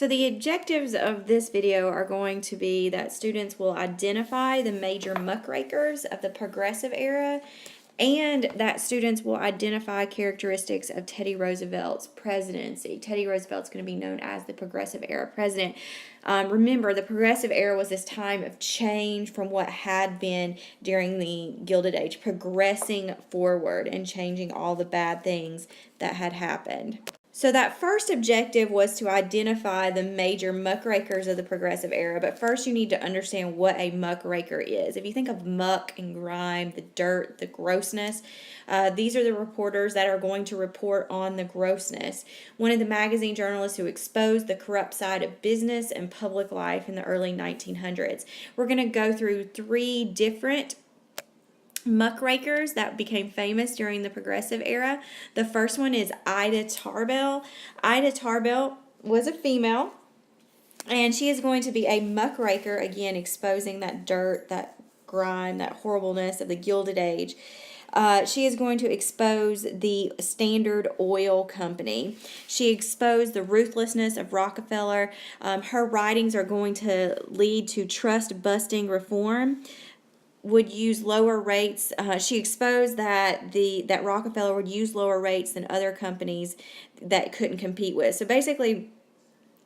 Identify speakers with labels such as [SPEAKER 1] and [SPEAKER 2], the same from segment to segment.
[SPEAKER 1] So the objectives of this video are going to be that students will identify the major muckrakers of the Progressive era, and that students will identify characteristics of Teddy Roosevelt's presidency. Teddy Roosevelt's going to be known as the Progressive era president. Remember, the Progressive era was this time of change from what had been during the Gilded Age, progressing forward and changing all the bad things that had happened. So that first objective was to identify the major muckrakers of the Progressive era. But first you need to understand what a muckraker is. If you think of muck and grime, the dirt, the grossness, these are the reporters that are going to report on the grossness. One of the magazine journalists who exposed the corrupt side of business and public life in the early 1900s. We're going to go through 3 different muckrakers that became famous during the Progressive era. The first one is Ida Tarbell. Ida Tarbell was a female, and she is going to be a muckraker, again exposing that dirt, that grime, that horribleness of the Gilded Age. She is going to expose the Standard Oil Company. She exposed the ruthlessness of Rockefeller. Her writings are going to lead to trust-busting reform. Would use lower rates. She exposed that that Rockefeller would use lower rates than other companies that couldn't compete with. So basically,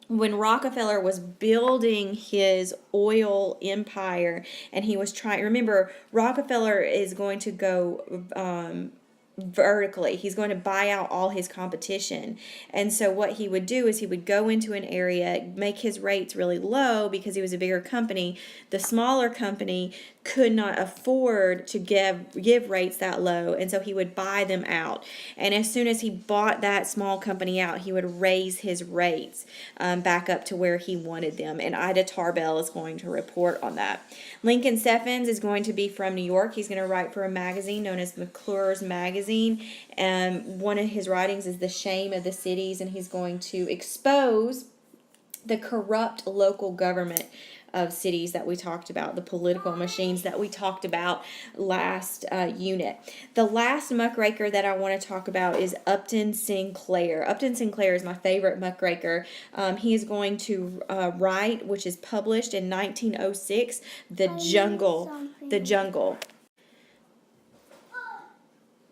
[SPEAKER 1] when Rockefeller was building his oil empire and he was trying, remember, Rockefeller is going to go vertically. He's going to buy out all his competition. And so what he would do is he would go into an area, make his rates really low because he was a bigger company. The smaller company could not afford to give rates that low, and so he would buy them out. And as soon as he bought that small company out, he would raise his rates back up to where he wanted them. And Ida Tarbell is going to report on that. Lincoln Steffens is going to be from New York. He's going to write for a magazine known as McClure's Magazine. One of his writings is The Shame of the Cities, and he's going to expose the corrupt local government of cities that we talked about, the political machines that we talked about last unit. The last muckraker that I want to talk about is Upton Sinclair. Upton Sinclair is my favorite muckraker. He is going to write, which is published in 1906, The Jungle.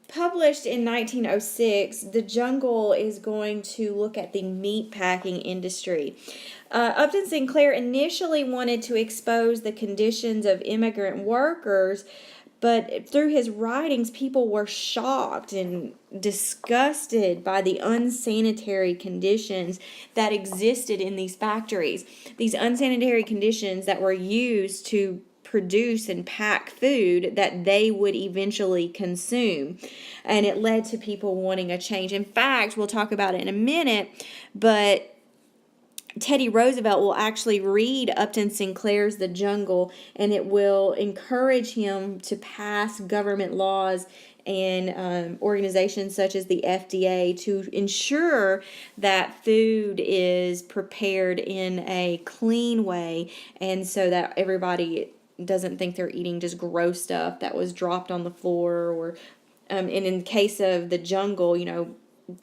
[SPEAKER 1] Published in 1906, The Jungle is going to look at the meatpacking industry. Upton Sinclair initially wanted to expose the conditions of immigrant workers, but through his writings, people were shocked and disgusted by the unsanitary conditions that existed in these factories. These unsanitary conditions that were used to produce and pack food that they would eventually consume. And it led to people wanting a change. In fact, we'll talk about it in a minute, but Teddy Roosevelt will actually read Upton Sinclair's The Jungle, and it will encourage him to pass government laws and organizations such as the FDA to ensure that food is prepared in a clean way, and so that everybody doesn't think they're eating just gross stuff that was dropped on the floor. Or and in the case of The Jungle,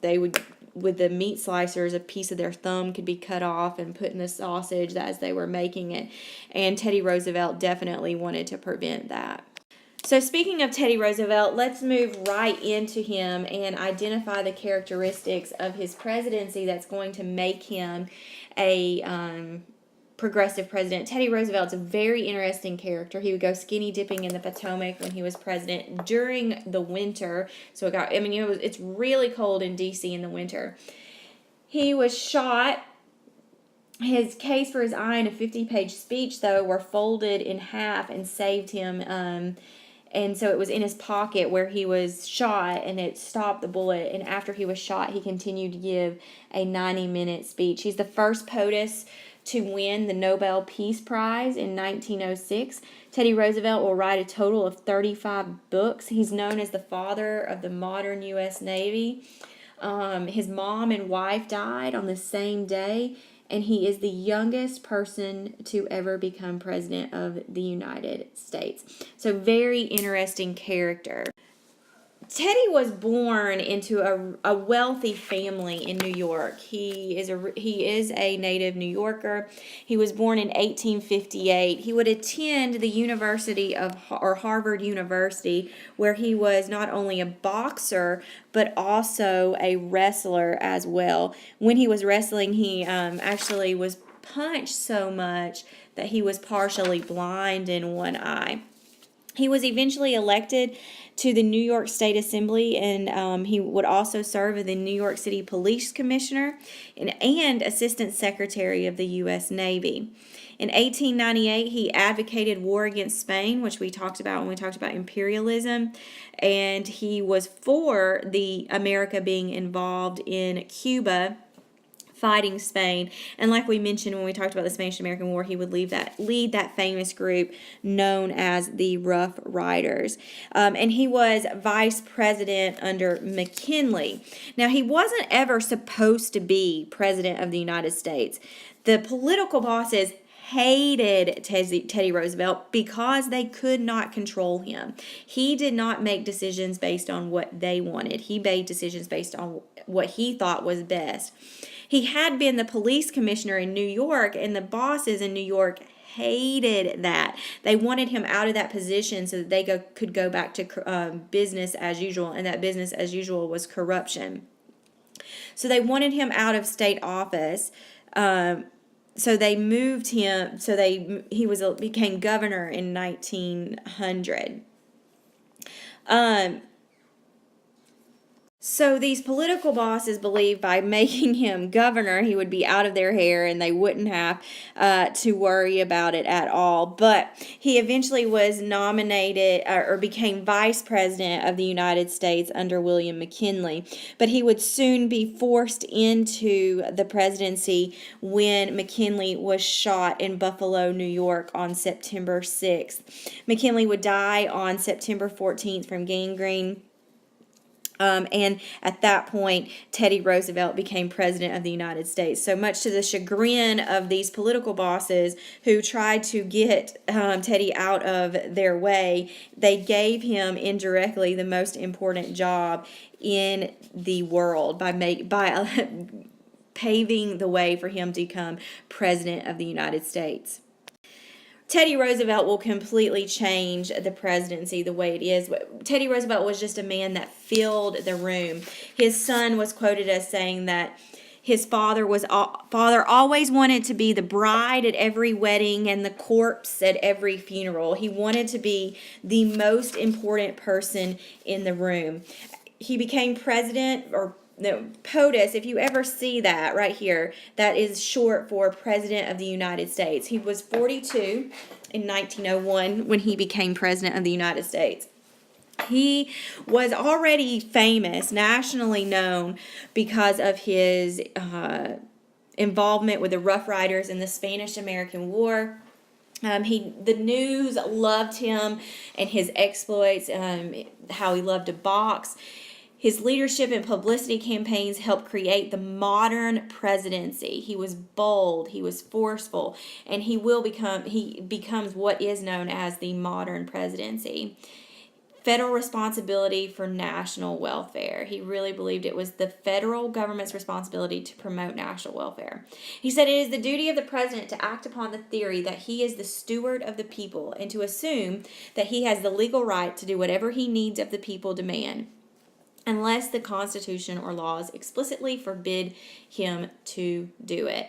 [SPEAKER 1] they would, with the meat slicers, a piece of their thumb could be cut off and put in the sausage as they were making it. And Teddy Roosevelt definitely wanted to prevent that. So speaking of Teddy Roosevelt, let's move right into him and identify the characteristics of his presidency that's going to make him a progressive president. Teddy Roosevelt's a very interesting character. He would go skinny dipping in the Potomac when he was president during the winter. So it's really cold in D.C. in the winter. He was shot. His case for his eye and a 50-page speech, though, were folded in half and saved him. And so it was in his pocket where he was shot, and it stopped the bullet. And after he was shot, he continued to give a 90-minute speech. He's the first POTUS to win the Nobel Peace Prize in 1906. Teddy Roosevelt will write a total of 35 books. He's known as the father of the modern U.S. Navy. His mom and wife died on the same day, and he is the youngest person to ever become president of the United States. So very interesting character. Teddy was born into a wealthy family in New York. He is a native New Yorker. He was born in 1858. He would attend the Harvard University, where he was not only a boxer but also a wrestler as well. When he was wrestling, he actually was punched so much that he was partially blind in one eye. He was eventually elected to the New York State Assembly, and he would also serve as the New York City Police Commissioner and Assistant Secretary of the U.S. Navy. In 1898, he advocated war against Spain, which we talked about when we talked about imperialism, and he was for the America being involved in Cuba fighting Spain. And like we mentioned when we talked about the Spanish-American War, he would lead that famous group known as the Rough Riders. And he was vice president under McKinley. Now, he wasn't ever supposed to be president of the United States. The political bosses hated Teddy Roosevelt because they could not control him. He did not make decisions based on what they wanted. He made decisions based on what he thought was best. He had been the police commissioner in New York, and the bosses in New York hated that. They wanted him out of that position so that they could go back to business as usual, and that business as usual was corruption. So they wanted him out of state office. So they moved him. He became governor in 1900. So these political bosses believed by making him governor, he would be out of their hair and they wouldn't have to worry about it at all. But he eventually was nominated or became vice president of the United States under William McKinley. But he would soon be forced into the presidency when McKinley was shot in Buffalo, New York on September 6th. McKinley would die on September 14th from gangrene. And at that point, Teddy Roosevelt became president of the United States. So much to the chagrin of these political bosses who tried to get Teddy out of their way, they gave him indirectly the most important job in the world by paving the way for him to become president of the United States. Teddy Roosevelt will completely change the presidency the way it is. Teddy Roosevelt was just a man that filled the room. His son was quoted as saying that his father always wanted to be the bride at every wedding and the corpse at every funeral. He wanted to be the most important person in the room. He became president, or no, POTUS, if you ever see that right here, that is short for President of the United States. He was 42 in 1901 when he became President of the United States. He was already famous, nationally known, because of his involvement with the Rough Riders in the Spanish-American War. The news loved him and his exploits, how he loved to box. His leadership and publicity campaigns helped create the modern presidency. He was bold, he was forceful, and he becomes what is known as the modern presidency. Federal responsibility for national welfare. He really believed it was the federal government's responsibility to promote national welfare. He said it is the duty of the president to act upon the theory that he is the steward of the people and to assume that he has the legal right to do whatever he needs of the people demand, unless the Constitution or laws explicitly forbid him to do it.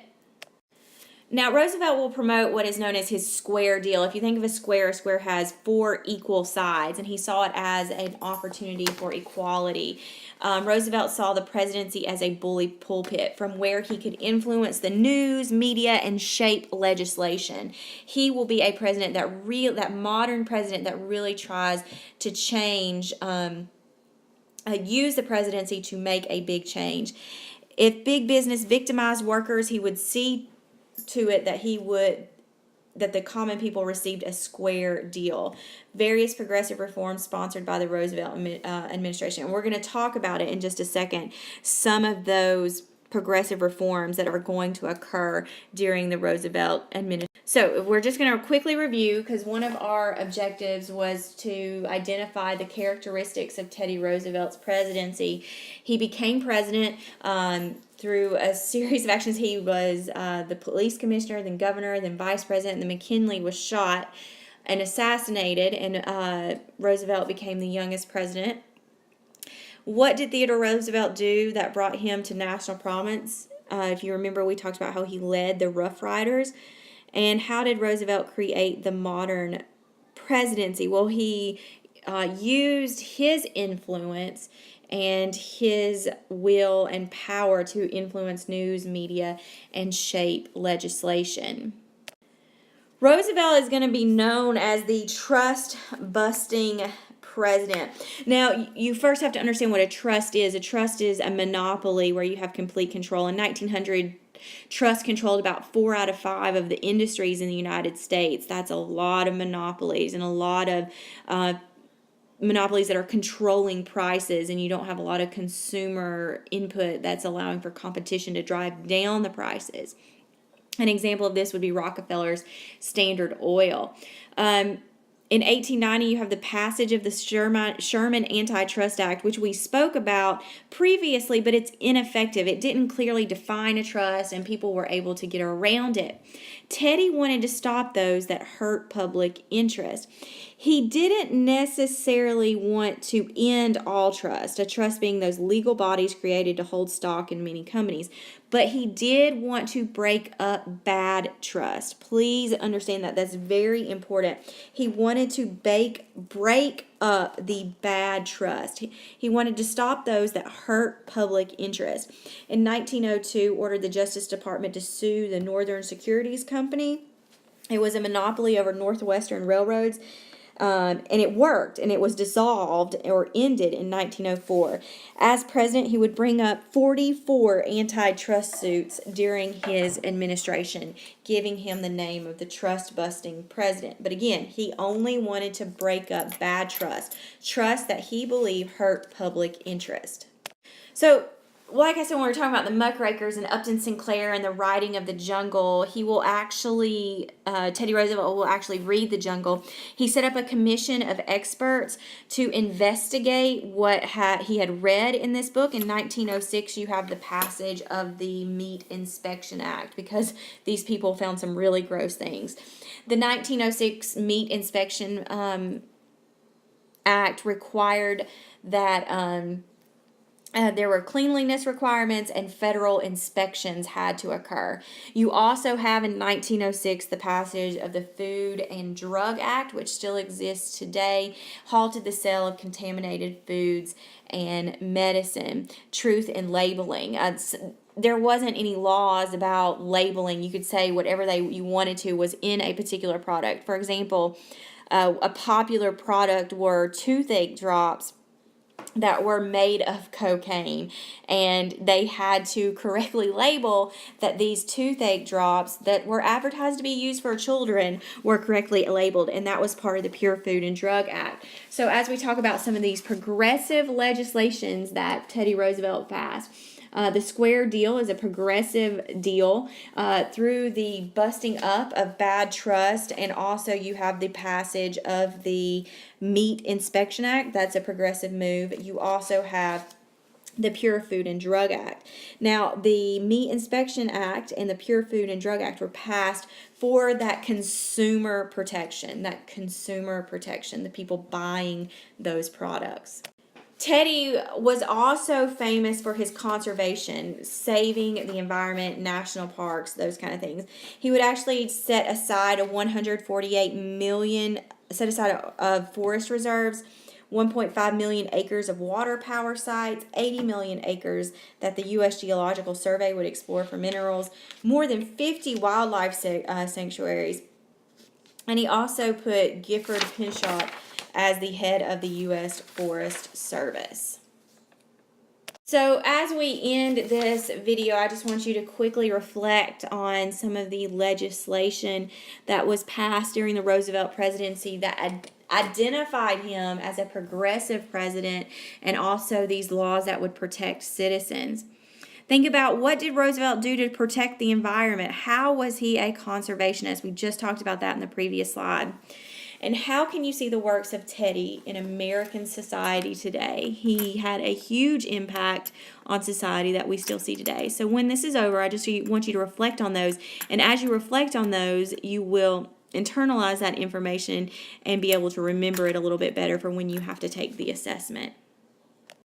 [SPEAKER 1] Now, Roosevelt will promote what is known as his square deal. If you think of a square has 4 equal sides, and he saw it as an opportunity for equality. Roosevelt saw the presidency as a bully pulpit from where he could influence the news, media, and shape legislation. He will be a president that modern president that really tries to change, use the presidency to make a big change. If big business victimized workers, he would see to it that the common people received a square deal. Various progressive reforms sponsored by the Roosevelt administration. And we're going to talk about it in just a second. Some of those progressive reforms that are going to occur during the Roosevelt administration. So we're just going to quickly review, because one of our objectives was to identify the characteristics of Teddy Roosevelt's presidency. He became president through a series of actions. He was the police commissioner, then governor, then vice president, and then McKinley was shot and assassinated, and Roosevelt became the youngest president. What did Theodore Roosevelt do that brought him to national prominence? If you remember, we talked about how he led the Rough Riders. And how did Roosevelt create the modern presidency? Well, he used his influence and his will and power to influence news, media, and shape legislation. Roosevelt is going to be known as the trust-busting president. Now, you first have to understand what a trust is. A trust is a monopoly where you have complete control. In 1900, trust controlled about 4 out of 5 of the industries in the United States. That's a lot of monopolies, and a lot of monopolies that are controlling prices, and you don't have a lot of consumer input that's allowing for competition to drive down the prices. An example of this would be Rockefeller's Standard Oil. In 1890, you have the passage of the Sherman Antitrust Act, which we spoke about previously, but it's ineffective. It didn't clearly define a trust, and people were able to get around it. Teddy wanted to stop those that hurt public interest. He didn't necessarily want to end all trust, a trust being those legal bodies created to hold stock in many companies, but he did want to break up bad trust. Please understand that. That's very important. He wanted to break up the bad trust. He wanted to stop those that hurt public interest. In 1902, ordered the Justice Department to sue the Northern Securities Company. It was a monopoly over Northwestern railroads. And it worked, and it was dissolved or ended in 1904. As president, he would bring up 44 antitrust suits during his administration, giving him the name of the trust-busting president. But again, he only wanted to break up bad trust that he believed hurt public interest. So, like I said, when we were talking about the muckrakers and Upton Sinclair and the writing of the Jungle, Teddy Roosevelt will actually read the Jungle. He set up a commission of experts to investigate what he had read in this book. In 1906, you have the passage of the Meat Inspection Act, because these people found some really gross things. The 1906 Meat Inspection Act required that there were cleanliness requirements, and federal inspections had to occur. You also have in 1906 the passage of the Food and Drug Act, which still exists today, halted the sale of contaminated foods and medicine. Truth in labeling. There wasn't any laws about labeling. You could say whatever you wanted to was in a particular product. For example, a popular product were toothache drops that were made of cocaine, and they had to correctly label that these toothache drops that were advertised to be used for children were correctly labeled, and that was part of the Pure Food and Drug Act. So as we talk about some of these progressive legislations that Teddy Roosevelt passed, the Square Deal is a progressive deal through the busting up of bad trust, and also you have the passage of the Meat Inspection Act. That's a progressive move. You also have the Pure Food and Drug Act. Now, the Meat Inspection Act and the Pure Food and Drug Act were passed for that consumer protection, the people buying those products. Teddy was also famous for his conservation, saving the environment, national parks, those kind of things. He would actually set aside $148 million of forest reserves, 1.5 million acres of water power sites, 80 million acres that the U.S. Geological Survey would explore for minerals, more than 50 wildlife sanctuaries. And he also put Gifford Pinchot as the head of the U.S. Forest Service. So as we end this video, I just want you to quickly reflect on some of the legislation that was passed during the Roosevelt presidency that identified him as a progressive president, and also these laws that would protect citizens. Think about, what did Roosevelt do to protect the environment? How was he a conservationist? We just talked about that in the previous slide. And how can you see the works of Teddy in American society today? He had a huge impact on society that we still see today. So when this is over, I just want you to reflect on those. And as you reflect on those, you will internalize that information and be able to remember it a little bit better for when you have to take the assessment.